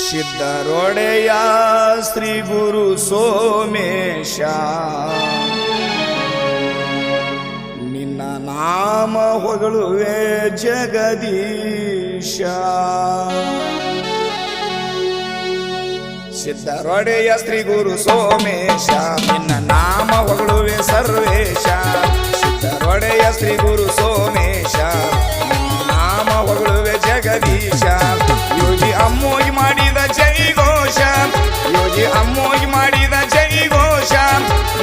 ಸಿದ್ಧರೊಡೆಯ ಶ್ರೀ ಗುರು ಸೋಮೇಶ ನಿನ್ನ ನಾಮ ಹೊಗಳುವೆ ಜಗದೀಶ. ಸಿದ್ಧರೊಡೆಯ ಶ್ರೀ ಗುರು ಸೋಮೇಶ ನಿನ್ನ ನಾಮ ಹೊಗಳುವೆ ಸರ್ವೇಶ. ಸಿದ್ಧರೊಡೆಯ ಶ್ರೀ ಗುರು ಸೋಮೇಶ ನಿನ್ನ ನಾಮ ಹೊಗಳುವೆ ಜಗದೀಶ. ಯೋಗಿ ಅಮ್ಮೋಗಿ ಮಾಡಿದ ಜೈ ಘೋಷ, ಯೋಗಿ ಅಮ್ಮೋಗಿ ಮಾಡಿದ ಜೈ ಘೋಷ,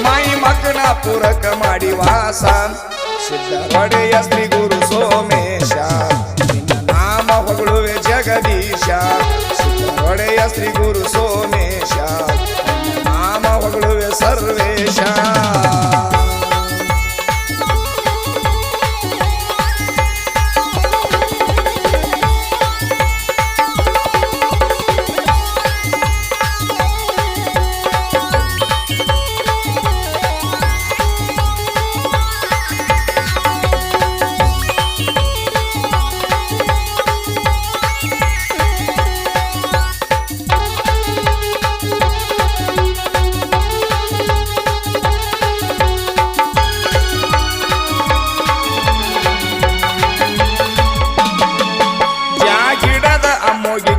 ಮೈ ಮಕ್ಕನ ಪೂರಕ ಮಾಡಿ ವಾಸ. ಸಿದ್ಧರೊಡೆಯ ಶ್ರೀ ಗುರು ಸೋಮೇಶ ನಿನ್ನ ನಾಮ ಹೊಗಳುವೆ ಜಗದೀಶ. ಸಿದ್ಧರೊಡೆಯ ಶ್ರೀ ಗುರು ಸೋಮೇಶ ನಿನ್ನ ನಾಮ ಹೊಗಳುವೆ ಸರ್ವೇಶ.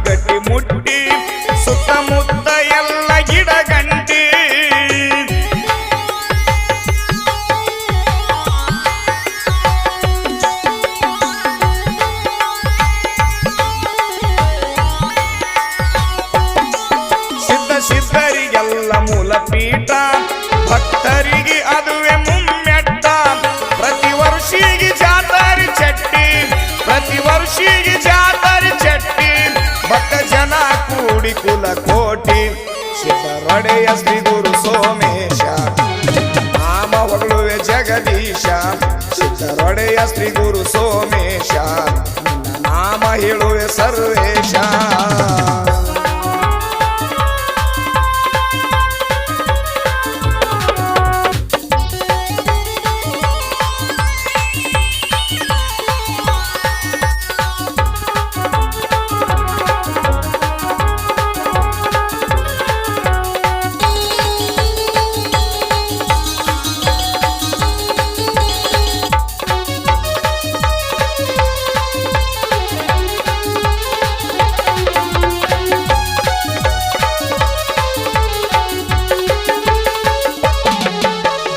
ಗಟ್ಟಿ ಮುಟ್ಟಿ ಸುತ್ತಮುತ್ತ ಎಲ್ಲ ಗಿಡ ಗಂಟಿ, ಸಿದ್ಧರಿಗೆಲ್ಲ ಮೂಲ ಪೀಠ, ಭಕ್ತರಿಗೆ ಅದುವೆ ಮುಮ್ಮೆಟ್ಟ. ಪ್ರತಿ ವರ್ಷಿಗೆ ಜಾತರಿ ಚಟ್ಟಿ, ಪ್ರತಿ ವರ್ಷಿಗೆ ಜಾತರಿ ಚಟ್ಟಿ, ಭಕ್ತ ಜನ ಕೂಡಿ ಕುಲ ಕೋಟಿ. ಸಿದ್ಧರೊಡೆಯ ಶ್ರೀ ಗುರು ಸೋಮೇಶ ನಾಮ ಹೊಗಳುವೆ ಜಗದೀಶ. ಸಿದ್ಧರೊಡೆಯ ಶ್ರೀ ಗುರು ಸೋಮೇಶ ನಿನ್ನ ನಾಮ ಹೇಳುವೆ ಸರ್ವೇಶ.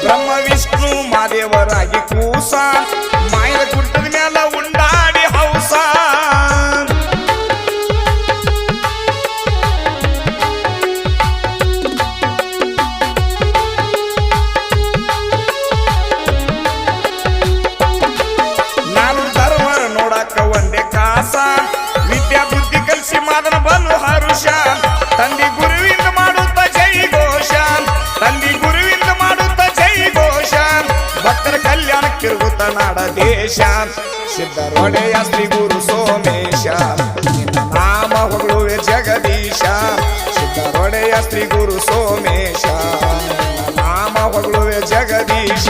ಬ್ರಹ್ಮ ವಿಷ್ಣು ಮಾದೇವರಾಗಿ ಕೂಸ, ಮಾಯದ ಗುಡ್ಡದ ಮೇಲೆ ಉಂಡಾಡಿ ಹೌಸ. ನಾನು ಧರ್ಮರ ನೋಡಾಕ ಒಂದೇ ಕಾಸ, ವಿದ್ಯಾ ಬುದ್ಧಿ ಕಲಿಸಿ ಮಾದನ ಬಲು ಹರುಷ. ತಂದಿ ಗುರುವಿಂದ ಮಾಡುತ್ತ ಜೈ ಘೋಷ, ತಂದಿ ಗುರುವಿಂದ ಮಾಡುತ್ತ ಜೈ ಘೋಷ, ಭಕ್ತರ ಕಲ್ಯಾಣಕ್ಕಿರುಗುತ್ತ ನಾಡ ದೇಶ. ಸಿದ್ಧರೊಡೆಯ ಶ್ರೀ ಗುರು ಸೋಮೇಶ ನಿನ್ನ ನಾಮ ಹೊಗಳುವೆ ಜಗದೀಶ. ಸಿದ್ಧರೊಡೆಯ ಶ್ರೀ ಗುರು ಸೋಮೇಶ ನಿನ್ನ ನಾಮ ಹೊಗಳುವೆ ಜಗದೀಶ.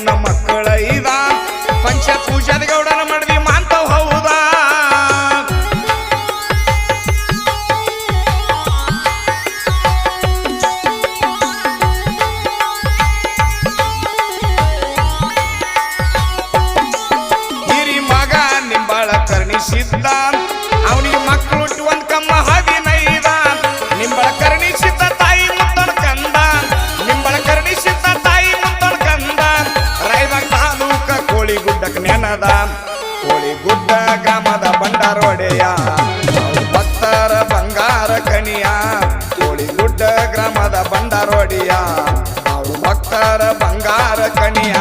ನಮ್ಮ ಮಕ್ಕಳ ಇದ ಪಂಚ ಪೂಜಾದ ಗೌಡನ ಮಡ್ವಿ ಮಾಂತವ್ ಹೌದಾ. ಹಿರಿ ಮಗ ನಿಂಬಾಳ ಕರ್ಣಿಸಿದ್ದ, ಅವನಿಗೆ ಮಕ್ಕಳು ಹುಟ್ಟು ಒಂದ್ ಕಮ್ಮ 15. ನಿಂಬಳ ಕರ್ಣಿಸಿದ್ದ ತಾಯಿ ಮುತ್ತನ ಕಂದ, ನಿಂಬಳ ಕರ್ಣಿಸಿದ್ದ ತಾಯಿ ಮುತ್ತನ ಕಂದ. ರಾಯಬಾಗ ತಾಲೂಕ ಕೋಳಿಗುಡ್ಡಕ್ ನೆನದ, ಕೋಳಿಗುಡ್ಡ ಗ್ರಾಮದ ಬಂಡಾರೊಡೆಯ ಭಕ್ತರ ಬಂಗಾರ ಕಣಿಯ. ಕೋಳಿಗುಡ್ಡ ಗ್ರಾಮದ ಬಂಡಾರೊಡೆಯ ಭಕ್ತರ ಬಂಗಾರ ಕಣಿಯ.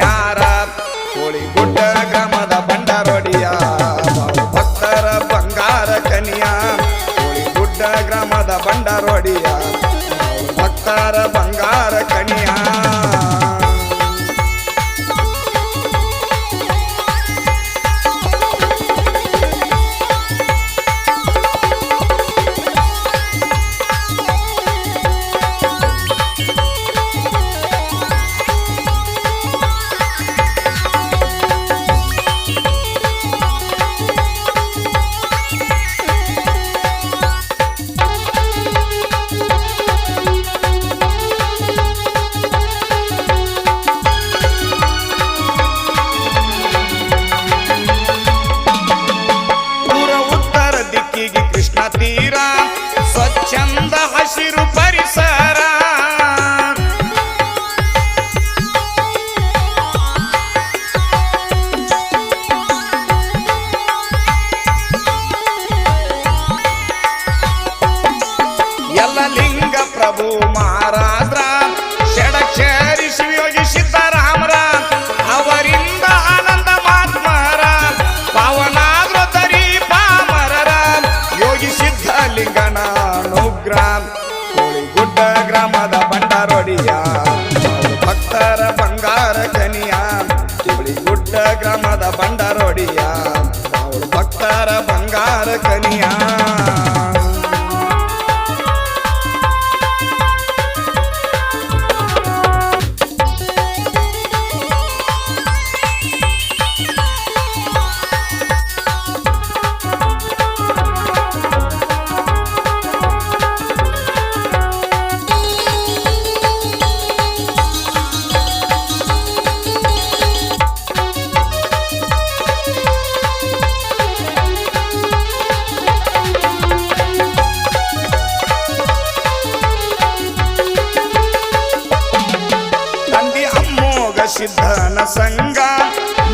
ಯಾರ ಕೋಳಿಗುಡ್ಡ ಗ್ರಾಮದ ಬಂಡಾರೊಡಿಯ ಭಕ್ತರ ಬಂಗಾರ ಕನಿಯ ಕೋಳಿಗುಡ್ಡ ಗ್ರಾಮದ ಬಂಡಾರೊಡಿಯ ಭಕ್ತರ ಬಂಗಾರ ಕನಿಯ ತೀರ ಸ್ವಚ್ಛಂದ ಹಸಿರು ಪರಿಸರ ಎಲ್ಲ ಲಿಂಗ ಪ್ರಭು ಮಹಾರಾಜ್ರ ಷಡಕ್ಷರಿ ಶಿವಯೋಗಿ ಸಿದ್ದರಾಮರ ಅವರಿಂದ ಆನಂದ ಮಾತ್ಮರ ಪಾವನಾದ್ರ ತರಿ ಪಾಮರರ ಯೋಗಿ ಸಿದ್ಧಲಿಂಗನ ಅನುಗ್ರಹ ಕೋಳಿಗುಡ್ಡ ಗ್ರಾಮದ ಬಂಡಾರೊಡಿಯ ಭಕ್ತರ ಬಂಗಾರ ಕನಿಯ ಕೋಳಿಗುಡ್ಡ ಗ್ರಾಮದ ಬಂಡಾರೊಡಿಯ ಭಕ್ತರ ಬಂಗಾರ ಕನಿಯ ಸಿದ್ಧನ ಸಂಗ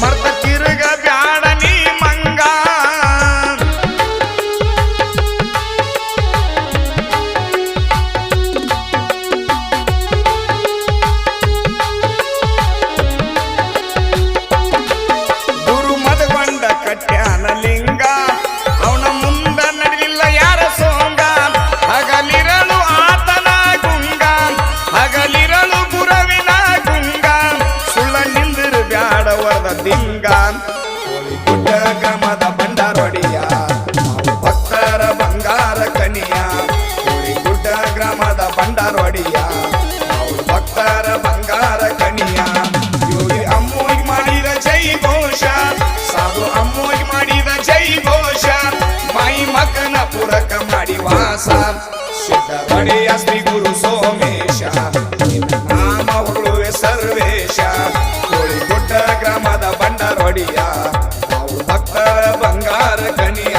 ಮರ್ತ ತಿರುಗ ಬ್ಯಾಡ ನೀ ಮಂಗ ಗುರು ಮದಗೊಂಡ ಕಟ್ಯಾನ ಲಿಂಗ ಅವನ ಮುಂದ ನಡೆದಿಲ್ಲ ಯಾರ ಸೋಂಗ ಹಗಲಿರಲು ಆತನ ಗುಂಗ ಹಗಲಿರಲು ಗುರವಿನ ಬ್ಯಾಡವರದ ದಿಂಗ ಕೋಳಿಗುಡ್ಡ ಗ್ರಾಮದ ಬಂಡಾರೊಡಿಯ ಭಕ್ತರ ಬಂಗಾರ ಕನಿಯ ಕೋಳಿಗುಡ್ಡ ಗ್ರಾಮದ ಬಂಡಾರೊಡಿಯ ಭಕ್ತರ ಬಂಗಾರ ಕನಿಯ ಯೋಗಿ ಅಮ್ಮೋಗಿ ಮಾಡಿದ ಜೈ ಘೋಷ ಸಾಧು ಅಮ್ಮೋಗಿ ಮಾಡಿದ ಜೈ ಘೋಷ ಮೈ ಮಗನ ಪುರಕ ಮಾಡಿ ವಾಸ ಸಿದ್ಧರೊಡೆಯ ಶ್ರೀ ಗುರು ಸೋಮೇಶ ನಾಮ ಹೊಗಳುವೆ ಸರ್ವೇಶ ಕೋಳಿಗುಡ್ಡ ಗ್ರಾಮದ ಬಂಡಾರೊಡಿಯ ಭಕ್ತರ ಬಂಗಾರ ಕನಿಯ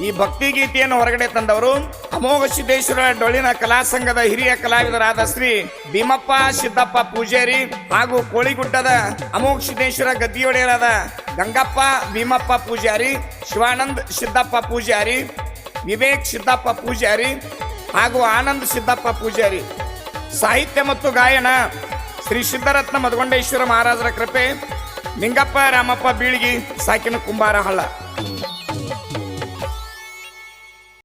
ಈ ಭಕ್ತಿ ಗೀತೆಯನ್ನು ಹೊರಗಡೆ ತಂದವರು ಅಮೋಘ ಸಿದ್ದೇಶ್ವರ ಡೊಳ್ಳಿನ ಕಲಾ ಸಂಘದ ಹಿರಿಯ ಕಲಾವಿದರಾದ ಶ್ರೀ ಭೀಮಪ್ಪ ಸಿದ್ದಪ್ಪ ಪೂಜಾರಿ ಹಾಗೂ ಕೋಳಿಗುಡ್ಡದ ಅಮೋಘ ಸಿದ್ದೇಶ್ವರ ಗದ್ದಿಯೊಡೆಯರಾದ ಗಂಗಪ್ಪ ಭೀಮಪ್ಪ ಪೂಜಾರಿ, ಶಿವಾನಂದ್ ಸಿದ್ದಪ್ಪ ಪೂಜಾರಿ, ವಿವೇಕ್ ಸಿದ್ದಪ್ಪ ಪೂಜಾರಿ ಹಾಗೂ ಆನಂದ್ ಸಿದ್ದಪ್ಪ ಪೂಜಾರಿ. ಸಾಹಿತ್ಯ ಮತ್ತು ಗಾಯನ ಶ್ರೀ ಸಿದ್ದರತ್ನ ಮದಗೊಂಡೇಶ್ವರ ಮಹಾರಾಜರ ಕೃಪೆ, ನಿಂಗಪ್ಪ ರಾಮಪ್ಪ ಬೀಳ್ಗಿ, ಸಾಕಿನ ಕುಂಬಾರ ಹಳ್ಳ.